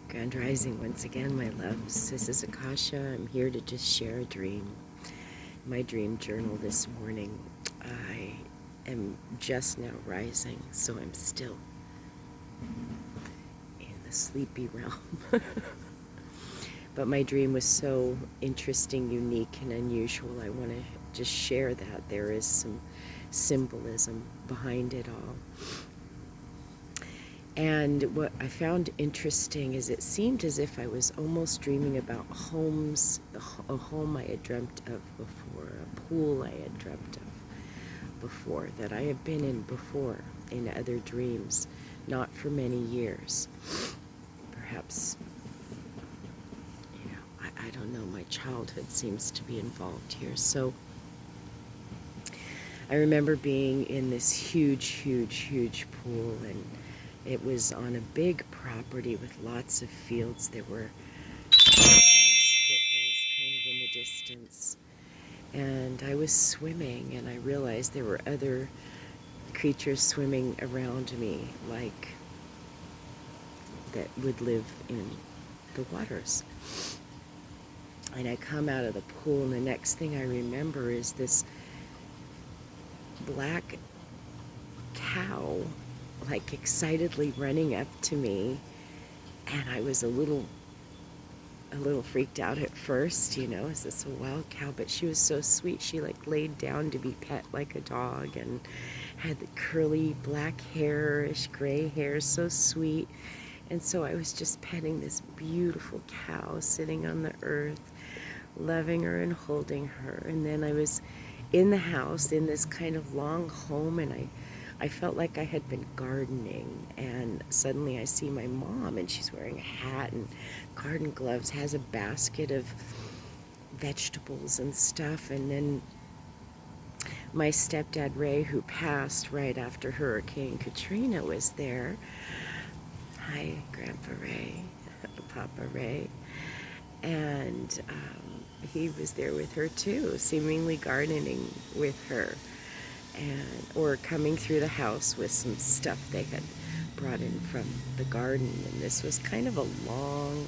Grand Rising once again, my loves. This is Akasha. I'm here to just share a dream. My dream journal this morning. I am just now rising, so I'm still in the sleepy realm. But my dream was so interesting, unique, and unusual. I want to just share that. There is some symbolism behind it all. And what I found interesting is it seemed as if I was almost dreaming about homes, a home I had dreamt of before, a pool I had dreamt of before, that I have been in before in other dreams, not for many years. Perhaps, I don't know, my childhood seems to be involved here. So I remember being in this huge pool, and it was on a big property with lots of fields. There were foothills kind of in the distance. And I was swimming, and I realized there were other creatures swimming around me, like that would live in the waters. And I come out of the pool, and the next thing I remember is this black cow, like excitedly running up to me, and I was a little freaked out at first, is this a wild cow? But she was so sweet. She like laid down to be pet like a dog and had the curly black hairish gray hair, so sweet. And so I was just petting this beautiful cow sitting on the earth, loving her and holding her. And then I was in the house in this kind of long home, and I felt like I had been gardening, and suddenly I see my mom, and she's wearing a hat and garden gloves, has a basket of vegetables and stuff. And then my stepdad Ray, who passed right after Hurricane Katrina, was there. Hi, Grandpa Ray, Papa Ray. And he was there with her too, seemingly gardening with her, or coming through the house with some stuff they had brought in from the garden. And this was kind of a long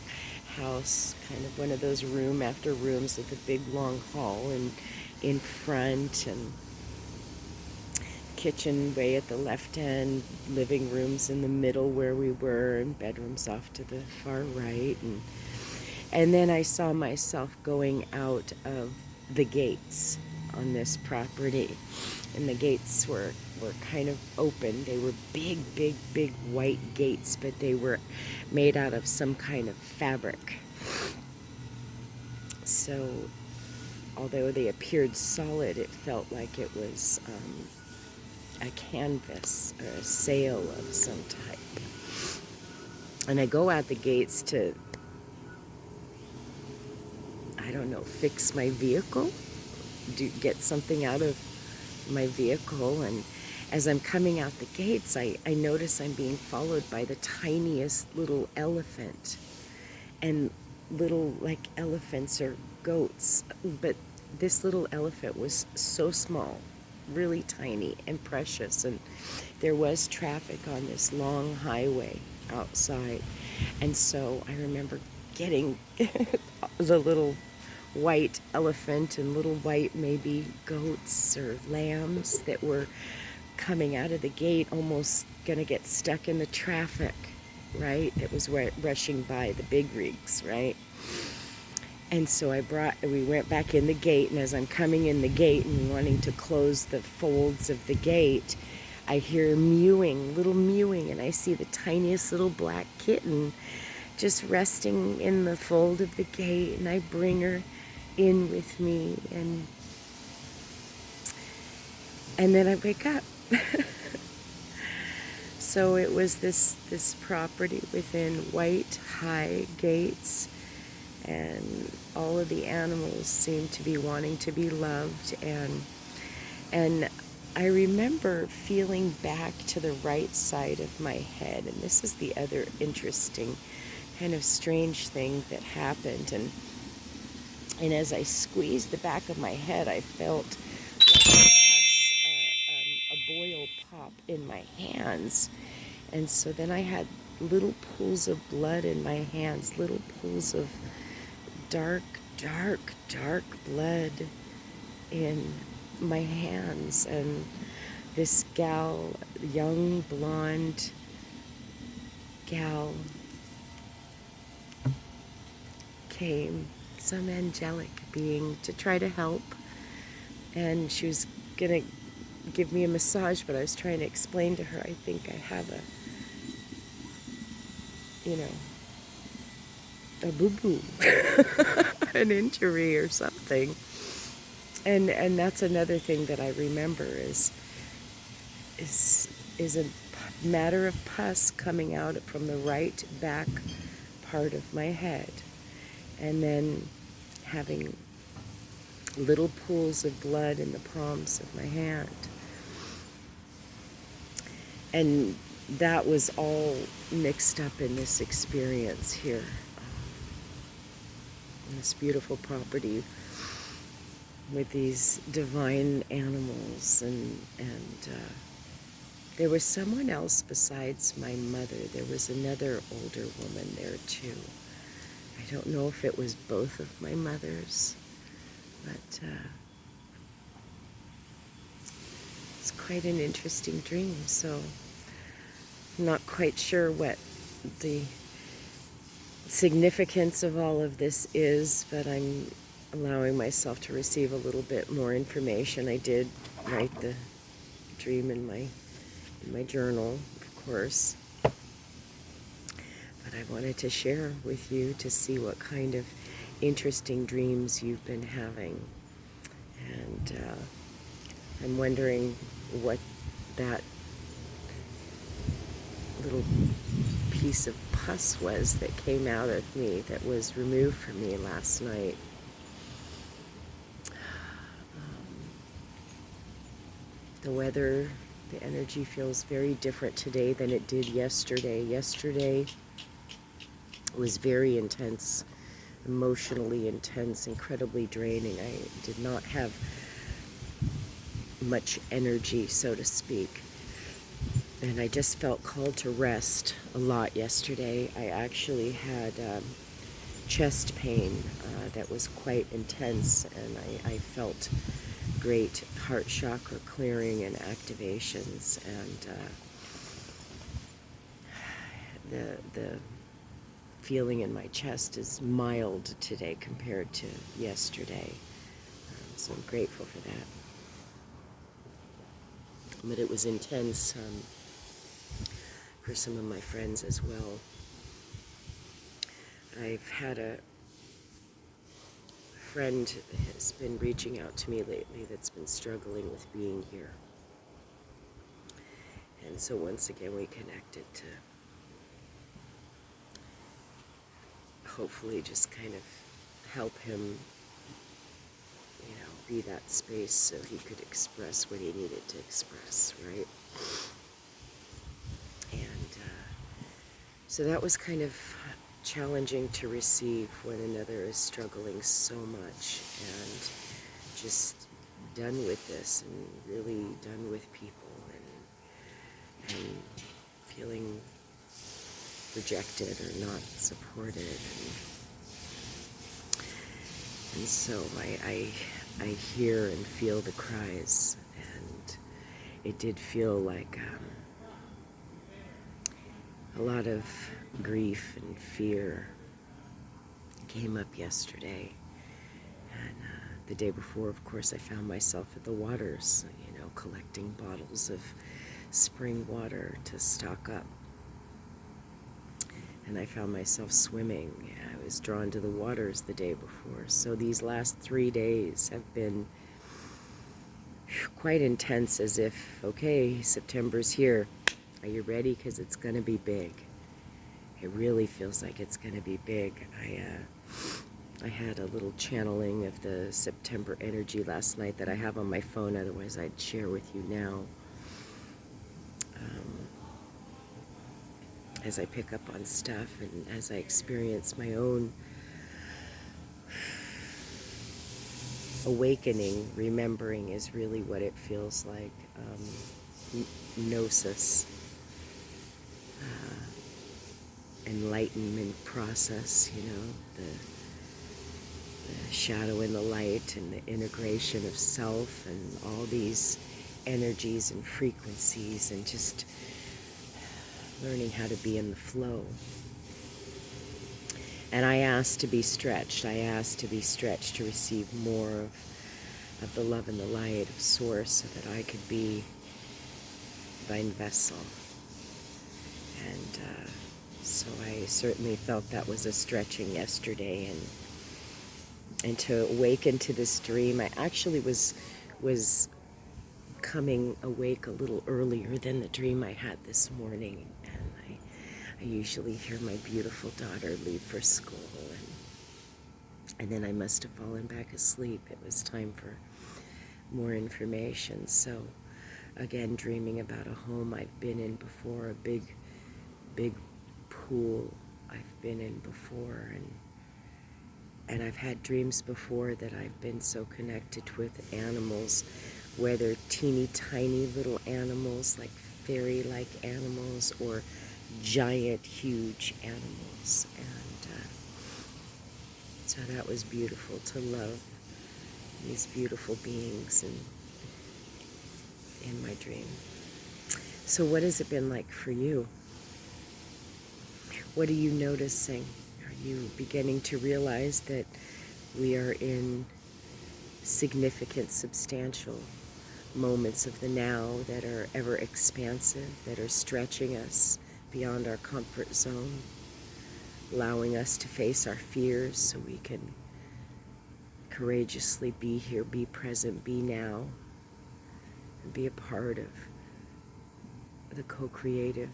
house, kind of one of those room after rooms with a big long hall and in front, and kitchen way at the left end, living rooms in the middle where we were, and bedrooms off to the far right. And then I saw myself going out of the gates on this property, and the gates were kind of open. They were big white gates, but they were made out of some kind of fabric. So although they appeared solid, it felt like it was a canvas or a sail of some type. And I go out the gates to, I don't know, fix my vehicle, get something out of my vehicle. And as I'm coming out the gates, I notice I'm being followed by the tiniest little elephant, and little like elephants or goats, but this little elephant was so small, really tiny and precious. And there was traffic on this long highway outside, and so I remember getting the little white elephant and little white maybe goats or lambs that were coming out of the gate, almost gonna get stuck in the traffic, right? It was rushing by the big rigs, right? And so we went back in the gate, and as I'm coming in the gate and wanting to close the folds of the gate, I hear little mewing, and I see the tiniest little black kitten just resting in the fold of the gate, and I bring her in with me, and then I wake up. So it was this property within white high gates, and all of the animals seemed to be wanting to be loved, and I remember feeling back to the right side of my head. And this is the other interesting kind of strange thing that happened, and as I squeezed the back of my head, I felt like a boil pop in my hands. And so then I had little pools of blood in my hands, little pools of dark, dark, dark blood in my hands. And this gal, young blonde gal, came, some angelic being, to try to help. And she was gonna give me a massage, but I was trying to explain to her, I think I have a boo-boo, an injury or something. And that's another thing that I remember is a matter of pus coming out from the right back part of my head, and then having little pools of blood in the palms of my hand. And that was all mixed up in this experience here, in this beautiful property with these divine animals. And there was someone else besides my mother. There was another older woman there too. I don't know if it was both of my mothers, but it's quite an interesting dream. So I'm not quite sure what the significance of all of this is, but I'm allowing myself to receive a little bit more information. I did write the dream in my journal, of course, but I wanted to share with you to see what kind of interesting dreams you've been having. And I'm wondering what that little piece of pus was that came out of me, that was removed from me last night. The weather, the energy feels very different today than it did yesterday. Yesterday was very intense, emotionally intense, incredibly draining. I did not have much energy, so to speak. And I just felt called to rest a lot yesterday. I actually had chest pain that was quite intense, and I felt great heart chakra clearing and activations. And the feeling in my chest is mild today compared to yesterday. So I'm grateful for that. But it was intense for some of my friends as well. I've had a friend has been reaching out to me lately that's been struggling with being here. And so once again we connected to hopefully just kind of help him, be that space so he could express what he needed to express, right? And so that was kind of challenging to receive when another is struggling so much and just done with this and really done with people and feeling rejected or not supported. And so I hear and feel the cries, and it did feel like a lot of grief and fear came up yesterday. And the day before, of course, I found myself at the waters, collecting bottles of spring water to stock up. And I found myself swimming. I was drawn to the waters the day before. So these last 3 days have been quite intense, as if, okay, September's here. Are you ready? Because it's going to be big. It really feels like it's going to be big. I had a little channeling of the September energy last night that I have on my phone, otherwise I'd share with you now. As I pick up on stuff and as I experience my own awakening, remembering is really what it feels like. Gnosis. enlightenment process, the shadow and the light and the integration of self and all these energies and frequencies, and just learning how to be in the flow. And I asked to be stretched. I asked to be stretched to receive more of the love and the light of Source, so that I could be divine vessel. And so I certainly felt that was a stretching yesterday, and to awaken to this dream. I actually was coming awake a little earlier than the dream I had this morning, and I usually hear my beautiful daughter leave for school, and then I must have fallen back asleep. It was time for more information. So again, dreaming about a home I've been in before, a big pool I've been in before, and I've had dreams before that I've been so connected with animals, whether teeny tiny little animals like fairy-like animals or giant huge animals. And so that was beautiful to love these beautiful beings in my dream. So what has it been like for you? What are you noticing? Are you beginning to realize that we are in significant, substantial moments of the now that are ever expansive, that are stretching us beyond our comfort zone, allowing us to face our fears so we can courageously be here, be present, be now, and be a part of the co-creative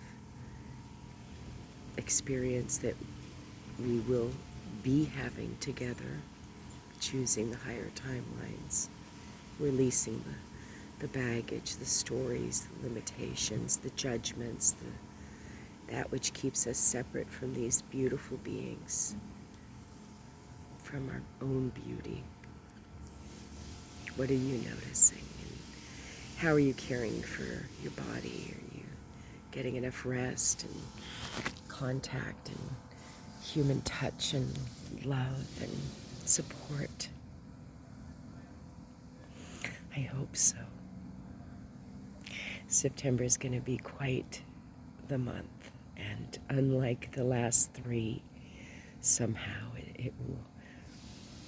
experience that we will be having together, choosing the higher timelines, releasing the baggage, the stories, the limitations, the judgments, that which keeps us separate from these beautiful beings, from our own beauty. What are you noticing? And how are you caring for your body? Are you getting enough rest and contact and human touch and love and support? I hope so. September is going to be quite the month, and unlike the last 3, somehow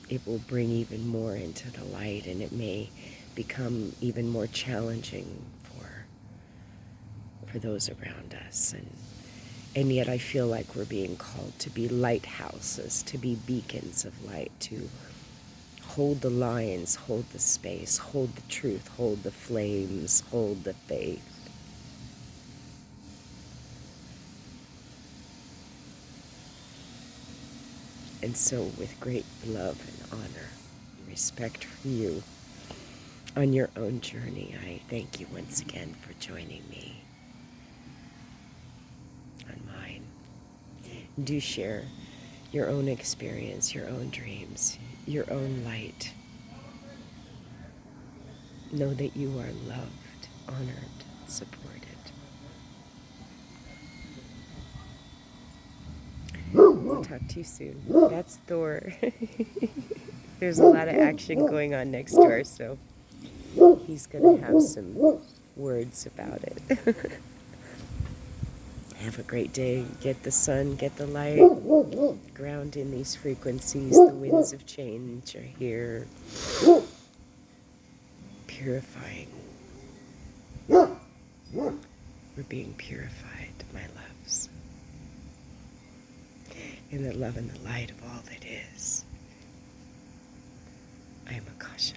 it will bring even more into the light, and it may become even more challenging for those around us. And yet I feel like we're being called to be lighthouses, to be beacons of light, to hold the lines, hold the space, hold the truth, hold the flames, hold the faith. And so with great love and honor and respect for you on your own journey, I thank you once again for joining me on mine. Do share your own experience, your own dreams, your own light. Know that you are loved, honored, supported. I'll talk to you soon. That's Thor. There's a lot of action going on next door, so he's going to have some words about it. Have a great day. Get the sun, get the light. Ground in these frequencies. The winds of change are here. Purifying. We're being purified, my loves. In the love and the light of all that is. I am Akasha.